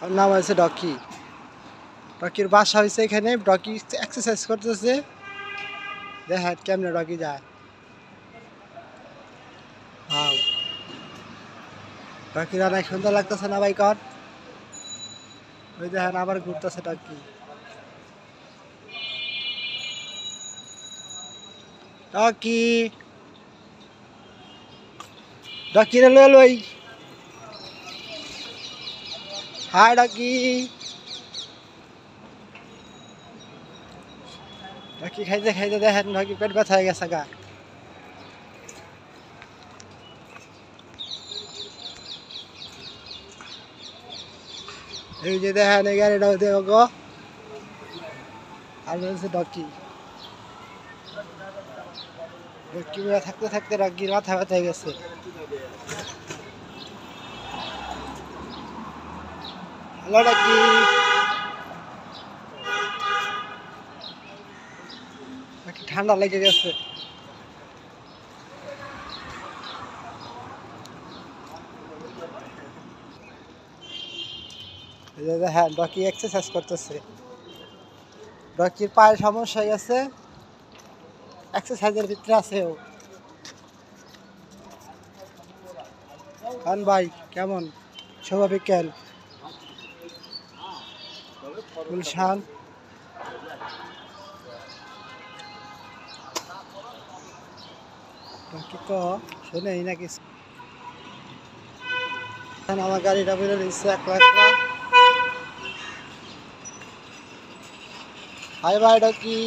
ওর নাম হয়েছে ডকি। ডকির বাসা হয়েছে এখানে। ডকি এক্সারসাইজ করতেছে, দেখেন কেমনে ডকি যায়। হ্যাঁ, ডকির অনেক সুন্দর লাগতেছে না ভাই? কর ওই দেখেন আবার ঘুরতেছে ডকি। ডকি ডকি রে লই। হাই ডকি। ডকি খাইতে খাইতে দেখেন ডকি পেট ব্যথা হয়ে গেছে গা। এই যে দেখেন এই গাড়িটা দেখো, আর হচ্ছে ডকি। ডকি থাকতে থাকতে ডকির মাথা ব্যথা হয়ে গেছে। হ্যালো ডকি। ডকি ঠান্ডা লেগে গেছে। হ্যাঁ, ডকি এক্সারসাইজ করতেছে। ডকির পায়ের সমস্যা হয়ে গেছে, এক্সারসাইজের ভিতরে আছে ও। খান ভাই কেমন শুভ বিকেল গুলশান। ডকি তো শোনেই না কিছু। আমার গাড়িটা বেরো দিচ্ছে একলা একলা। Hi bye ডকি।